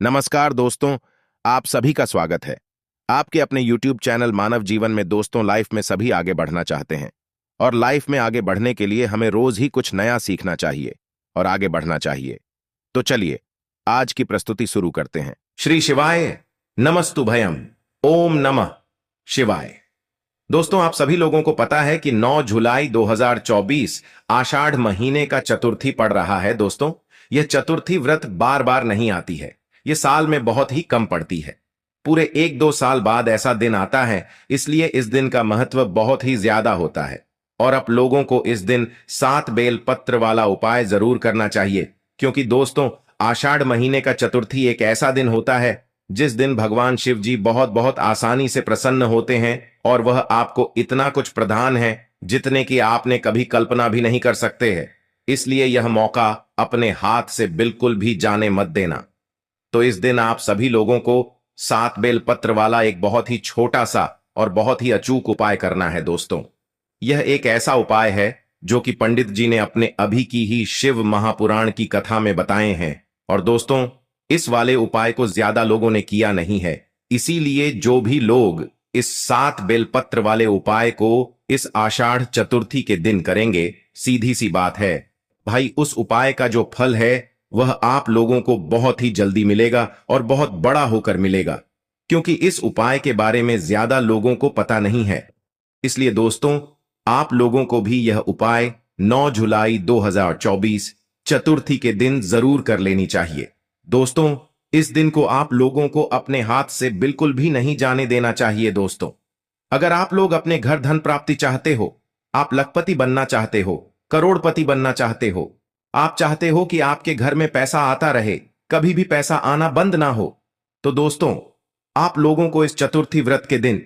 नमस्कार दोस्तों, आप सभी का स्वागत है। आपके अपने YouTube चैनल मानव जीवन में दोस्तों, लाइफ में सभी आगे बढ़ना चाहते हैं और लाइफ में आगे बढ़ने के लिए हमें रोज ही कुछ नया सीखना चाहिए और आगे बढ़ना चाहिए। तो चलिए आज की प्रस्तुति शुरू करते हैं। श्री शिवाय नमस्तुभयम। ओम नमः शिवाय। दोस्तों, आप सभी लोगों को पता है कि 9 जुलाई 2024 आषाढ़ महीने का चतुर्थी पड़ रहा है। दोस्तों, यह चतुर्थी व्रत बार बार नहीं आती है, यह साल में बहुत ही कम पड़ती है। पूरे 1-2 साल बाद ऐसा दिन आता है, इसलिए इस दिन का महत्व बहुत ही ज्यादा होता है। और आप लोगों को इस दिन 7 बेल पत्र वाला उपाय जरूर करना चाहिए, क्योंकि दोस्तों आषाढ़ महीने का चतुर्थी एक ऐसा दिन होता है जिस दिन भगवान शिव जी बहुत बहुत आसानी से प्रसन्न होते हैं और वह आपको इतना कुछ प्रदान है जितने की आपने कभी कल्पना भी नहीं कर सकते हैं। इसलिए यह मौका अपने हाथ से बिल्कुल भी जाने मत देना। तो इस दिन आप सभी लोगों को 7 बेल पत्र वाला एक बहुत ही छोटा सा और बहुत ही अचूक उपाय करना है। दोस्तों, यह एक ऐसा उपाय है जो कि पंडित जी ने अपने अभी की ही शिव महापुराण की कथा में बताए हैं। और दोस्तों, इस वाले उपाय को ज्यादा लोगों ने किया नहीं है, इसीलिए जो भी लोग इस 7 बेलपत्र वाले उपाय को इस आषाढ़ चतुर्थी के दिन करेंगे, सीधी सी बात है भाई, उस उपाय का जो फल है वह आप लोगों को बहुत ही जल्दी मिलेगा और बहुत बड़ा होकर मिलेगा, क्योंकि इस उपाय के बारे में ज्यादा लोगों को पता नहीं है। इसलिए दोस्तों, आप लोगों को भी यह उपाय 9 जुलाई 2024 चतुर्थी के दिन जरूर कर लेनी चाहिए। दोस्तों, इस दिन को आप लोगों को अपने हाथ से बिल्कुल भी नहीं जाने देना चाहिए। दोस्तों, अगर आप लोग अपने घर धन प्राप्ति चाहते हो, आप लखपति बनना चाहते हो, करोड़पति बनना चाहते हो, आप चाहते हो कि आपके घर में पैसा आता रहे, कभी भी पैसा आना बंद ना हो, तो दोस्तों आप लोगों को इस चतुर्थी व्रत के दिन,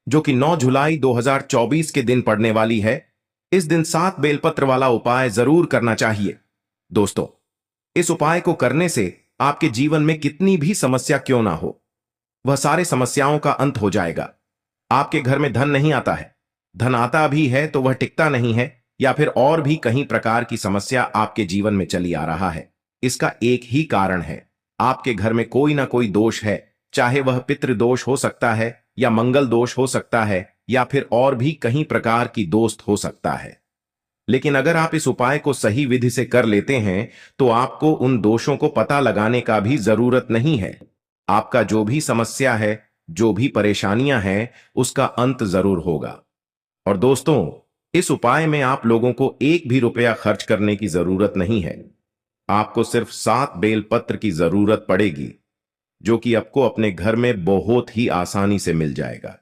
जो कि 9 जुलाई 2024 के दिन पड़ने वाली है, इस दिन 7 बेलपत्र वाला उपाय जरूर करना चाहिए। दोस्तों, इस उपाय को करने से आपके जीवन में कितनी भी समस्या क्यों ना हो, वह सारे समस्याओं का अंत हो जाएगा। आपके घर में धन नहीं आता है, धन आता भी है तो वह टिकता नहीं है, या फिर और भी कई प्रकार की समस्या आपके जीवन में चली आ रहा है। इसका एक ही कारण है, आपके घर में कोई ना कोई दोष है, चाहे वह पितृ दोष हो सकता है या मंगल दोष हो सकता है या फिर और भी कई प्रकार की दोस्त हो सकता है। लेकिन अगर आप इस उपाय को सही विधि से कर लेते हैं तो आपको उन दोषों को पता लगाने का भी जरूरत नहीं है। आपका जो भी समस्या है, जो भी परेशानियां हैं, उसका अंत जरूर होगा। और दोस्तों, इस उपाय में आप लोगों को 1 भी रुपया खर्च करने की जरूरत नहीं है। आपको सिर्फ 7 बेल पत्र की जरूरत पड़ेगी, जो कि आपको अपने घर में बहुत ही आसानी से मिल जाएगा।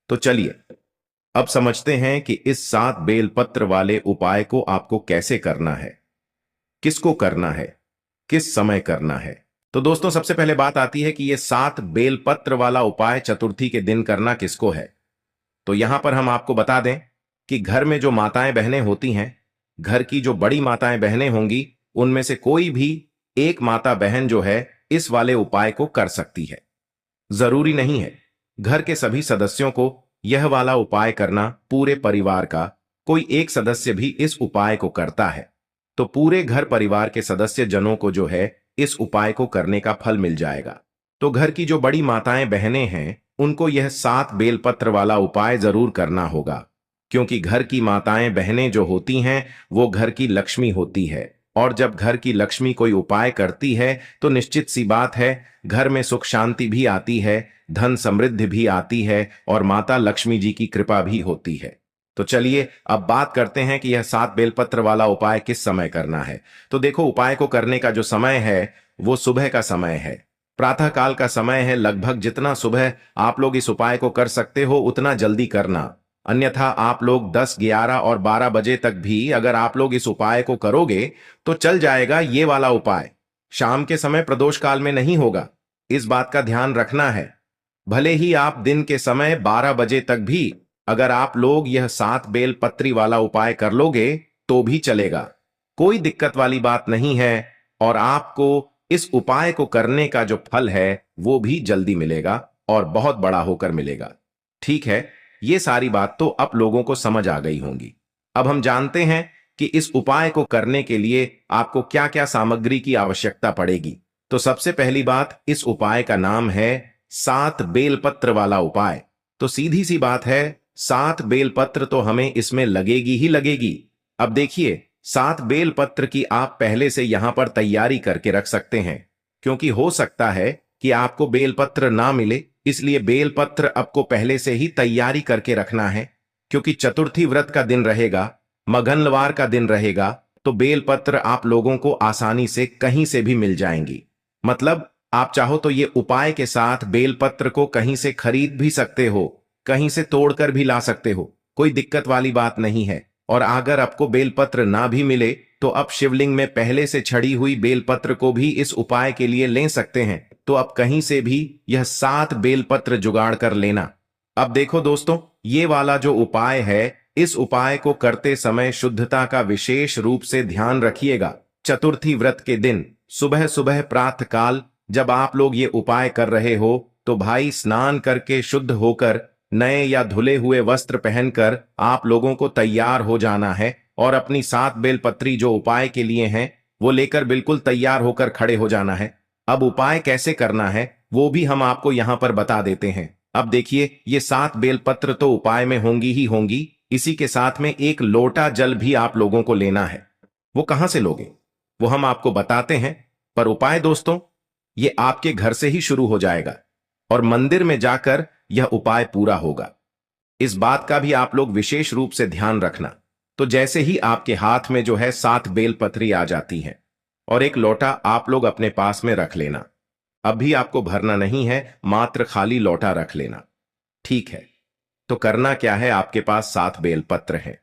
तो चलिए अब समझते हैं कि इस 7 बेल पत्र वाले उपाय को आपको कैसे करना है, किसको करना है, किस समय करना है। तो दोस्तों, सबसे पहले बात आती है कि यह 7 बेल पत्र वाला उपाय चतुर्थी के दिन करना किसको है। तो यहां पर हम आपको बता दें कि घर में जो माताएं बहनें होती हैं, घर की जो बड़ी माताएं बहनें होंगी, उनमें से कोई भी एक माता बहन जो है इस वाले उपाय को कर सकती है। जरूरी नहीं है घर के सभी सदस्यों को यह वाला उपाय करना, पूरे परिवार का कोई एक सदस्य भी इस उपाय को करता है तो पूरे घर परिवार के सदस्य जनों को जो है इस उपाय को करने का फल मिल जाएगा। तो घर की जो बड़ी माताएं बहनें हैं, उनको यह 7 बेलपत्र वाला उपाय जरूर करना होगा, क्योंकि घर की माताएं बहनें जो होती हैं वो घर की लक्ष्मी होती है, और जब घर की लक्ष्मी कोई उपाय करती है तो निश्चित सी बात है घर में सुख शांति भी आती है, धन समृद्धि भी आती है और माता लक्ष्मी जी की कृपा भी होती है। तो चलिए अब बात करते हैं कि यह 7 बेलपत्र वाला उपाय किस समय करना है। तो देखो, उपाय को करने का जो समय है वो सुबह का समय है, प्रातः काल का समय है। लगभग जितना सुबह आप लोग इस उपाय को कर सकते हो उतना जल्दी करना, अन्यथा आप लोग 10, 11 और 12 बजे तक भी अगर आप लोग इस उपाय को करोगे तो चल जाएगा। ये वाला उपाय शाम के समय प्रदोष काल में नहीं होगा, इस बात का ध्यान रखना है। भले ही आप दिन के समय 12 बजे तक भी अगर आप लोग यह 7 बेल पत्री वाला उपाय कर लोगे तो भी चलेगा, कोई दिक्कत वाली बात नहीं है। और आपको इस उपाय को करने का जो फल है वो भी जल्दी मिलेगा और बहुत बड़ा होकर मिलेगा। ठीक है, ये सारी बात तो आप लोगों को समझ आ गई होंगी। अब हम जानते हैं कि इस उपाय को करने के लिए आपको क्या क्या सामग्री की आवश्यकता पड़ेगी। तो सबसे पहली बात, इस उपाय का नाम है 7 बेलपत्र वाला उपाय। तो सीधी सी बात है, 7 बेलपत्र तो हमें इसमें लगेगी ही लगेगी। अब देखिए, 7 बेलपत्र की आप पहले से यहां पर तैयारी करके रख सकते हैं, क्योंकि हो सकता है कि आपको बेलपत्र ना मिले, इसलिए बेलपत्र आपको पहले से ही तैयारी करके रखना है। क्योंकि चतुर्थी व्रत का दिन रहेगा, मंगलवार का दिन रहेगा, तो बेलपत्र आप लोगों को आसानी से कहीं से भी मिल जाएंगी। मतलब आप चाहो तो ये उपाय के साथ बेलपत्र को कहीं से खरीद भी सकते हो, कहीं से तोड़कर भी ला सकते हो, कोई दिक्कत वाली बात नहीं है। और अगर आपको बेलपत्र ना भी मिले तो अब शिवलिंग में पहले से छड़ी हुई बेलपत्र को भी इस उपाय के लिए ले सकते हैं। तो अब कहीं से भी यह 7 बेलपत्र जुगाड़ कर लेना। अब देखो दोस्तों, ये वाला जो उपाय है, इस उपाय को करते समय शुद्धता का विशेष रूप से ध्यान रखिएगा। चतुर्थी व्रत के दिन सुबह सुबह प्रातः काल जब आप लोग ये उपाय कर रहे हो, तो भाई स्नान करके शुद्ध होकर नए या धुले हुए वस्त्र पहनकर आप लोगों को तैयार हो जाना है और अपनी 7 बेलपत्री जो उपाय के लिए हैं वो लेकर बिल्कुल तैयार होकर खड़े हो जाना है। अब उपाय कैसे करना है वो भी हम आपको यहां पर बता देते हैं। अब देखिए, ये 7 बेलपत्र तो उपाय में होंगी ही होंगी, इसी के साथ में 1 लोटा जल भी आप लोगों को लेना है। वो कहां से लोगे वो हम आपको बताते हैं, पर उपाय दोस्तों ये आपके घर से ही शुरू हो जाएगा और मंदिर में जाकर यह उपाय पूरा होगा। इस बात का भी आप लोग विशेष रूप से ध्यान रखना। तो जैसे ही आपके हाथ में जो है 7 बेलपत्री आ जाती है और 1 लोटा आप लोग अपने पास में रख लेना। अभी आपको भरना नहीं है, मात्र खाली लोटा रख लेना, ठीक है। तो करना क्या है, आपके पास 7 बेलपत्र हैं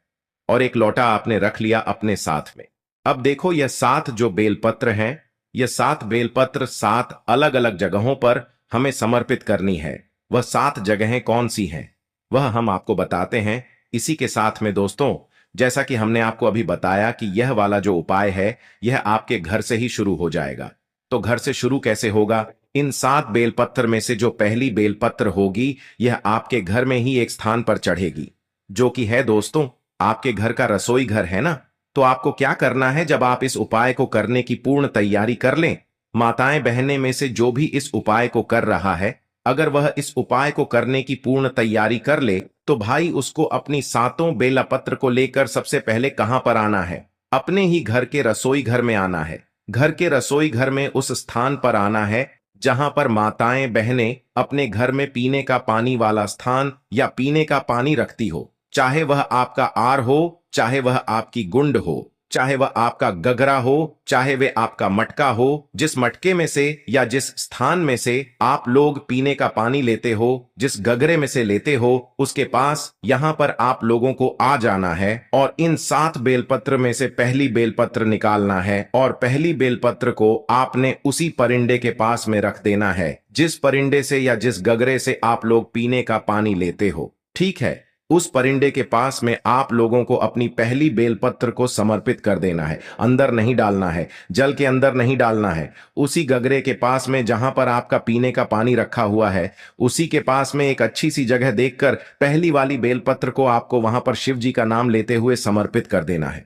और 1 लोटा आपने रख लिया अपने साथ में। अब देखो, यह 7 जो बेलपत्र हैं, यह 7 बेलपत्र 7 अलग अलग जगहों पर हमें समर्पित करनी है। वह 7 जगहें कौन सी हैं वह हम आपको बताते हैं। इसी के साथ में दोस्तों, जैसा कि हमने आपको अभी बताया कि यह वाला जो उपाय है यह आपके घर से ही शुरू हो जाएगा। तो घर से शुरू कैसे होगा, इन 7 बेलपत्र में से जो पहली बेलपत्र होगी यह आपके घर में ही एक स्थान पर चढ़ेगी, जो कि है दोस्तों आपके घर का रसोई घर, है ना। तो आपको क्या करना है, जब आप इस उपाय को करने की पूर्ण तैयारी कर लें, माताएं बहनें में से जो भी इस उपाय को कर रहा है, अगर वह इस उपाय को करने की पूर्ण तैयारी कर ले, तो भाई उसको अपनी 7 बेलपत्र को लेकर सबसे पहले कहां पर आना है, अपने ही घर के रसोई घर में आना है। घर के रसोई घर में उस स्थान पर आना है जहां पर माताएं बहनें अपने घर में पीने का पानी वाला स्थान या पीने का पानी रखती हो, चाहे वह आपका आर हो, चाहे वह आपकी गुंड हो, चाहे वह आपका गगरा हो, चाहे वे आपका मटका हो। जिस मटके में से या जिस स्थान में से आप लोग पीने का पानी लेते हो, जिस गगरे में से लेते हो, उसके पास यहां पर आप लोगों को आ जाना है और इन 7 बेलपत्र में से पहली बेलपत्र निकालना है और पहली बेलपत्र को आपने उसी परिंडे के पास में रख देना है जिस परिंडे से या जिस गगरे से आप लोग पीने का पानी लेते हो, ठीक है। उस परिंडे के पास में आप लोगों को अपनी पहली बेलपत्र को समर्पित कर देना है। अंदर नहीं डालना है, जल के अंदर नहीं डालना है। उसी गगरे के पास में जहां पर आपका पीने का पानी रखा हुआ है, उसी के पास में एक अच्छी सी जगह देखकर पहली वाली बेलपत्र को आपको वहां पर शिव जी का नाम लेते हुए समर्पित कर देना है,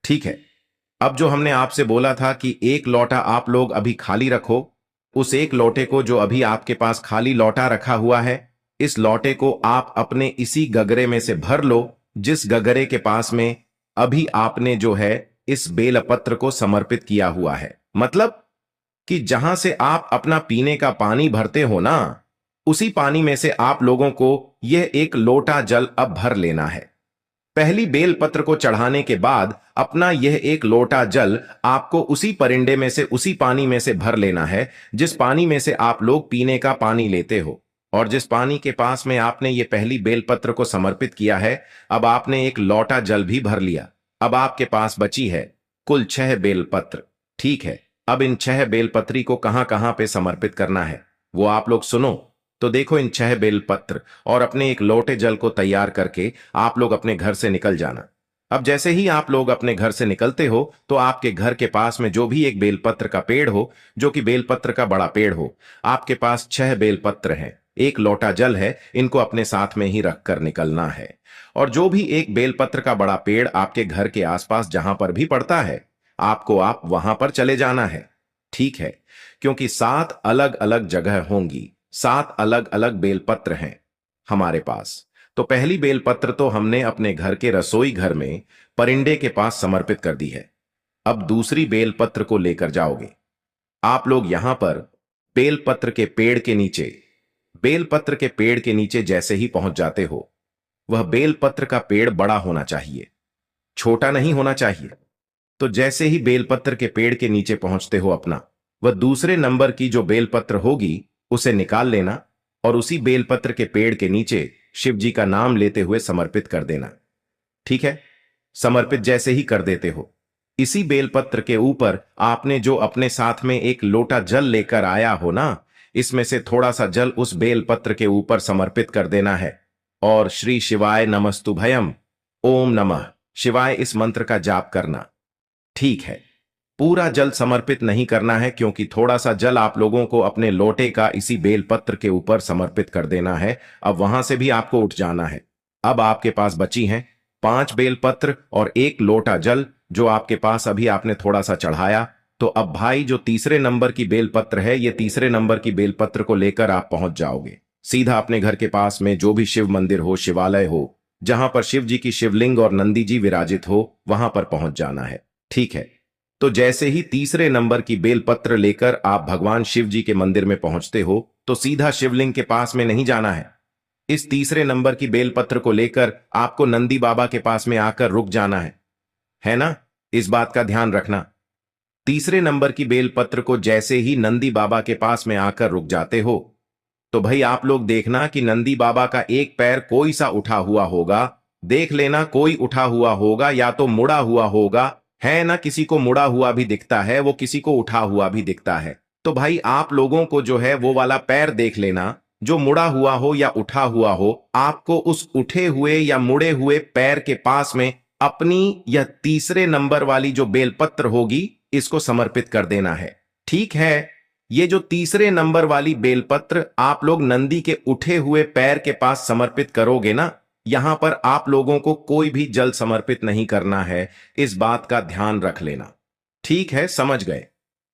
ठीक है। अब जो हमने आपसे बोला था कि 1 लोटा आप लोग अभी खाली रखो, उस 1 लोटे को जो अभी आपके पास खाली लोटा रखा हुआ है, इस लोटे को आप अपने इसी गगरे में से भर लो जिस गगरे के पास में अभी आपने जो है इस बेलपत्र को समर्पित किया हुआ है। मतलब कि जहां से आप अपना पीने का पानी भरते हो ना, उसी पानी में से आप लोगों को यह 1 लोटा जल अब भर लेना है। पहली बेलपत्र को चढ़ाने के बाद अपना यह 1 लोटा जल आपको उसी परिंडे में से उसी पानी में से भर लेना है जिस पानी में से आप लोग पीने का पानी लेते हो और जिस पानी के पास में आपने ये पहली बेलपत्र को समर्पित किया है। अब आपने 1 लोटा जल भी भर लिया। अब आपके पास बची है कुल 6 बेलपत्र, ठीक है। अब इन 6 बेलपत्री को कहां कहां पे समर्पित करना है वो आप लोग सुनो। तो देखो, इन 6 बेलपत्र और अपने 1 लोटे जल को तैयार करके आप लोग अपने घर से निकल जाना। अब जैसे ही आप लोग अपने घर से निकलते हो तो आपके घर के पास में जो भी एक बेलपत्र का पेड़ हो, जो कि बेलपत्र का बड़ा पेड़ हो, आपके पास 6 बेलपत्र हैं, 1 लोटा जल है, इनको अपने साथ में ही रखकर निकलना है। और जो भी एक बेलपत्र का बड़ा पेड़ आपके घर के आसपास जहां पर भी पड़ता है, आप वहां पर चले जाना है, ठीक है। क्योंकि 7 अलग अलग जगह होंगी, 7 अलग अलग बेलपत्र हैं हमारे पास। तो पहली बेलपत्र तो हमने अपने घर के रसोई घर में परिंदे के पास समर्पित कर दी है। अब दूसरी बेलपत्र को लेकर जाओगे आप लोग यहां पर बेलपत्र के पेड़ के नीचे। बेलपत्र के पेड़ के नीचे जैसे ही पहुंच जाते हो, वह बेलपत्र का पेड़ बड़ा होना चाहिए, छोटा नहीं होना चाहिए। तो जैसे ही बेलपत्र के पेड़ के नीचे पहुंचते हो अपना, वह दूसरे नंबर की जो बेलपत्र होगी उसे निकाल लेना और उसी बेलपत्र के पेड़ के नीचे शिव जी का नाम लेते हुए समर्पित कर देना। ठीक है, समर्पित जैसे ही कर देते हो, इसी बेलपत्र के ऊपर आपने जो अपने साथ में एक लोटा जल लेकर आया हो ना, इसमें से थोड़ा सा जल उस बेलपत्र के ऊपर समर्पित कर देना है और श्री शिवाय नमस्तुभयम, ओम नमः शिवाय इस मंत्र का जाप करना। ठीक है, पूरा जल समर्पित नहीं करना है, क्योंकि थोड़ा सा जल आप लोगों को अपने लोटे का इसी बेलपत्र के ऊपर समर्पित कर देना है। अब वहां से भी आपको उठ जाना है। अब आपके पास बची हैं 5 बेलपत्र और 1 लोटा जल, जो आपके पास अभी आपने थोड़ा सा चढ़ाया। तो अब भाई जो तीसरे नंबर की बेलपत्र है, ये तीसरे नंबर की बेलपत्र को लेकर आप पहुंच जाओगे सीधा अपने घर के पास में जो भी शिव मंदिर हो, शिवालय हो, जहां पर शिव जी की शिवलिंग और नंदी जी विराजित हो, वहां पर पहुंच जाना है। ठीक है, तो जैसे ही तीसरे नंबर की बेलपत्र लेकर आप भगवान शिव जी के मंदिर में पहुंचते हो, तो सीधा शिवलिंग के पास में नहीं जाना है। इस तीसरे नंबर की बेलपत्र को लेकर आपको नंदी बाबा के पास में आकर रुक जाना है ना? इस बात का ध्यान रखना। तीसरे नंबर की बेलपत्र को जैसे ही नंदी बाबा के पास में आकर रुक जाते हो, तो भाई आप लोग देखना कि नंदी बाबा का एक पैर कोई सा उठा हुआ होगा। देख लेना, कोई उठा हुआ होगा या तो मुड़ा हुआ होगा, है ना? किसी को मुड़ा हुआ भी दिखता है, वो किसी को उठा हुआ भी दिखता है। तो भाई आप लोगों को जो है वो वाला पैर देख लेना, जो मुड़ा हुआ हो या उठा हुआ हो। आपको उस उठे हुए या मुड़े हुए पैर के पास में अपनी यह तीसरे नंबर वाली जो बेलपत्र होगी, इसको समर्पित कर देना है। ठीक है, ये जो तीसरे नंबर वाली बेलपत्र आप लोग नंदी के उठे हुए पैर के पास समर्पित करोगे ना, यहां पर आप लोगों को कोई भी जल समर्पित नहीं करना है। इस बात का ध्यान रख लेना। ठीक है, समझ गए।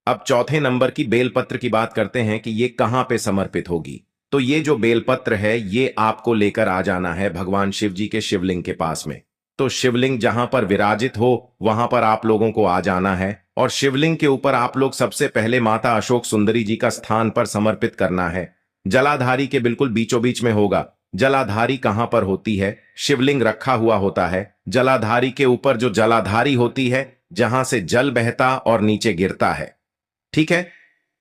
अब चौथे नंबर की बेलपत्र की बात करते हैं कि ये कहां पे समर्पित होगी। तो ये जो बेलपत्र है, ये आपको लेकर आ जाना है भगवान शिव जी के शिवलिंग के पास में। तो शिवलिंग जहां पर विराजित हो, वहां पर आप लोगों को आ जाना है और शिवलिंग के ऊपर आप लोग सबसे पहले माता अशोक सुंदरी जी का स्थान पर समर्पित करना है। जलाधारी के बिल्कुल बीचों बीच में होगा। जलाधारी कहां पर होती है? शिवलिंग रखा हुआ होता है, जलाधारी के ऊपर जो जलाधारी होती है, जहां से जल बहता और नीचे गिरता है। ठीक है,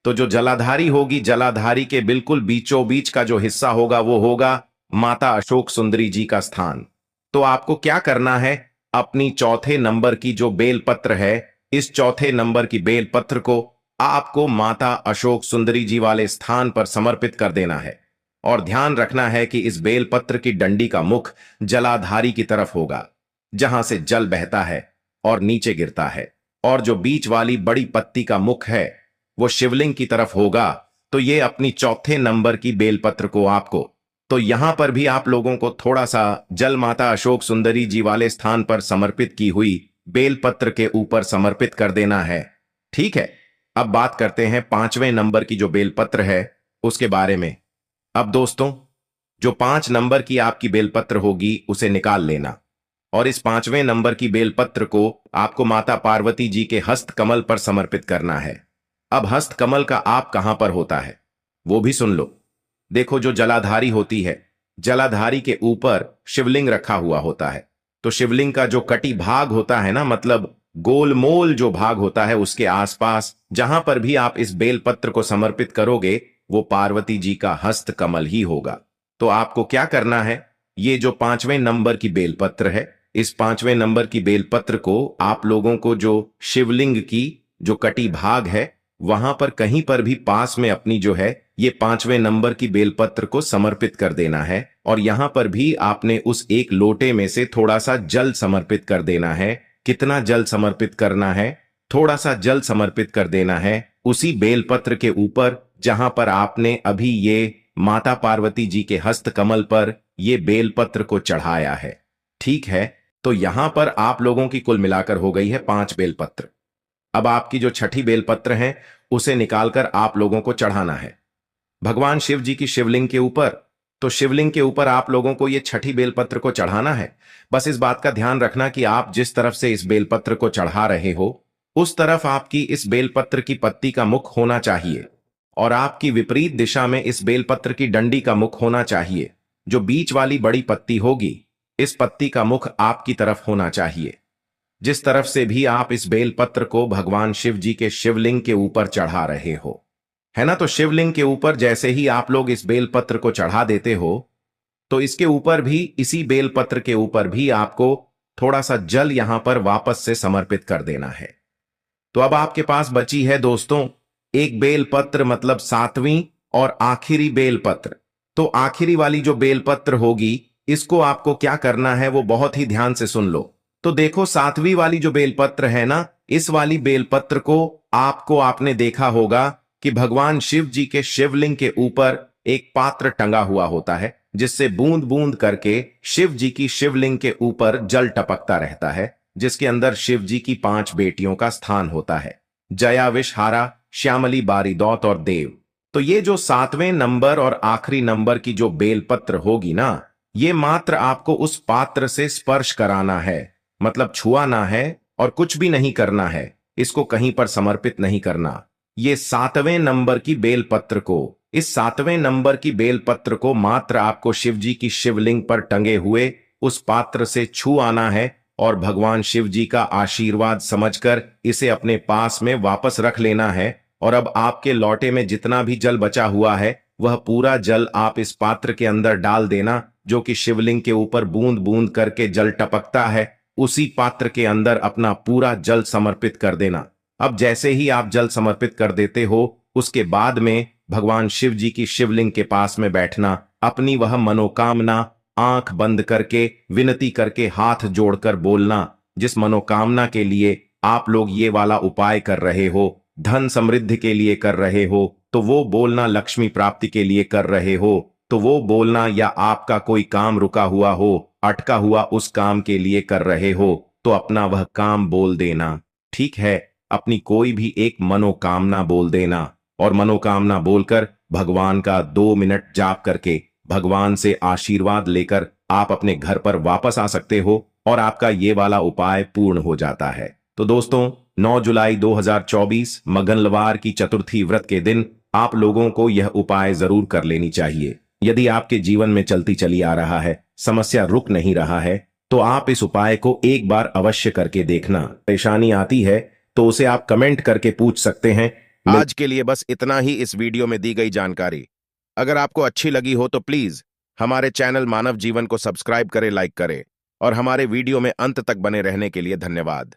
तो जो जलाधारी होगी, जलाधारी के बिल्कुल बीचों बीच का जो हिस्सा होगा, वो होगा माता अशोक सुंदरी जी का स्थान। तो आपको क्या करना है? अपनी चौथे नंबर की जो बेलपत्र है, इस चौथे नंबर की बेलपत्र को आपको माता अशोक सुंदरी जी वाले स्थान पर समर्पित कर देना है। और ध्यान रखना है कि इस बेलपत्र की डंडी का मुख जलाधारी की तरफ होगा, जहां से जल बहता है और नीचे गिरता है। और जो बीच वाली बड़ी पत्ती का मुख है, वो शिवलिंग की तरफ होगा। तो ये अपनी चौथे नंबर की बेलपत्र को आपको, तो यहां पर भी आप लोगों को थोड़ा सा जल माता अशोक सुंदरी जी वाले स्थान पर समर्पित की हुई बेलपत्र के ऊपर समर्पित कर देना है। ठीक है, अब बात करते हैं 5वें नंबर की जो बेलपत्र है उसके बारे में। अब दोस्तों, जो 5 नंबर की आपकी बेलपत्र होगी, उसे निकाल लेना और इस 5वें नंबर की बेलपत्र को आपको माता पार्वती जी के हस्त कमल पर समर्पित करना है। अब हस्त कमल का आप कहां पर होता है, वो भी सुन लो। देखो, जो जलाधारी होती है, जलाधारी के ऊपर शिवलिंग रखा हुआ होता है। तो शिवलिंग का जो कटी भाग होता है ना, मतलब गोलमोल जो भाग होता है, उसके आसपास जहां पर भी आप इस बेलपत्र को समर्पित करोगे, वो पार्वती जी का हस्त कमल ही होगा। तो आपको क्या करना है? ये जो 5वें नंबर की बेलपत्र है, इस 5वें नंबर की बेलपत्र को आप लोगों को जो शिवलिंग की जो कटी भाग है, वहां पर कहीं पर भी पास में अपनी जो है ये 5वें नंबर की बेलपत्र को समर्पित कर देना है। और यहां पर भी आपने उस एक लोटे में से थोड़ा सा जल समर्पित कर देना है। कितना जल समर्पित करना है? थोड़ा सा जल समर्पित कर देना है उसी बेलपत्र के ऊपर जहां पर आपने अभी ये माता पार्वती जी के हस्त कमल पर ये बेलपत्र को चढ़ाया है। ठीक है, तो यहां पर आप लोगों की कुल मिलाकर हो गई है 5 बेलपत्र। अब आपकी जो छठी बेलपत्र है उसे निकालकर आप लोगों को चढ़ाना है भगवान शिव जी की शिवलिंग के ऊपर। तो शिवलिंग के ऊपर आप लोगों को ये छठी बेलपत्र को चढ़ाना है। बस इस बात का ध्यान रखना कि आप जिस तरफ से इस बेलपत्र को चढ़ा रहे हो उस तरफ आपकी इस बेलपत्र की पत्ती का मुख होना चाहिए और आपकी विपरीत दिशा में इस बेलपत्र की डंडी का मुख होना चाहिए। जो बीच वाली बड़ी पत्ती होगी इस पत्ती का मुख आपकी तरफ होना चाहिए। जिस तरफ से भी आप इस बेलपत्र को भगवान शिव जी के शिवलिंग के ऊपर चढ़ा रहे हो, है ना। तो शिवलिंग के ऊपर जैसे ही आप लोग इस बेलपत्र को चढ़ा देते हो तो इसके ऊपर भी, इसी बेलपत्र के ऊपर भी आपको थोड़ा सा जल यहां पर वापस से समर्पित कर देना है। तो अब आपके पास बची है दोस्तों एक बेलपत्र, मतलब 7वीं और आखिरी बेलपत्र। तो आखिरी वाली जो बेलपत्र होगी इसको आपको क्या करना है वो बहुत ही ध्यान से सुन लो। तो देखो 7वीं वाली जो बेलपत्र है ना, इस वाली बेलपत्र को आपने देखा होगा कि भगवान शिव जी के शिवलिंग के ऊपर एक पात्र टंगा हुआ होता है जिससे बूंद बूंद करके शिव जी की शिवलिंग के ऊपर जल टपकता रहता है, जिसके अंदर शिव जी की 5 बेटियों का स्थान होता है, जया, विषहारा, श्यामली, बारीदौत और देव। तो ये जो 7वें नंबर और आखिरी नंबर की जो बेलपत्र होगी ना, ये मात्र आपको उस पात्र से स्पर्श कराना है, मतलब छुआना है और कुछ भी नहीं करना है, इसको कहीं पर समर्पित नहीं करना। ये 7वें नंबर की बेलपत्र को, इस 7वें नंबर की बेलपत्र को मात्र आपको शिव जी की शिवलिंग पर टंगे हुए उस पात्र से छू आना है और भगवान शिव जी का आशीर्वाद समझकर इसे अपने पास में वापस रख लेना है। और अब आपके लौटे में जितना भी जल बचा हुआ है वह पूरा जल आप इस पात्र के अंदर डाल देना, जो कि शिवलिंग के ऊपर बूंद बूंद करके जल टपकता है, उसी पात्र के अंदर अपना पूरा जल समर्पित कर देना। अब जैसे ही आप जल समर्पित कर देते हो उसके बाद में भगवान शिव जी की शिवलिंग के पास में बैठना, अपनी वह मनोकामना आंख बंद करके विनती करके हाथ जोड़कर बोलना, जिस मनोकामना के लिए आप लोग ये वाला उपाय कर रहे हो, धन समृद्धि के लिए कर रहे हो तो वो बोलना, लक्ष्मी प्राप्ति के लिए कर रहे हो तो वो बोलना, या आपका कोई काम रुका हुआ हो, अटका हुआ उस काम के लिए कर रहे हो तो अपना वह काम बोल देना। ठीक है, अपनी कोई भी एक मनोकामना बोल देना और मनोकामना बोलकर भगवान का 2 मिनट जाप करके भगवान से आशीर्वाद लेकर आप अपने घर पर वापस आ सकते हो और आपका ये वाला उपाय पूर्ण हो जाता है। तो दोस्तों 9 जुलाई 2024 मंगलवार की चतुर्थी व्रत के दिन आप लोगों को यह उपाय जरूर कर लेनी चाहिए। यदि आपके जीवन में चलती चली आ रहा है, समस्या रुक नहीं रहा है, तो आप इस उपाय को एक बार अवश्य करके देखना। परेशानी आती है तो उसे आप कमेंट करके पूछ सकते हैं। आज के लिए बस इतना ही इस वीडियो में दी गई जानकारी। अगर आपको अच्छी लगी हो तो प्लीज हमारे चैनल मानव जीवन को सब्सक्राइब करें, लाइक करें और हमारे वीडियो में अंत तक बने रहने के लिए धन्यवाद।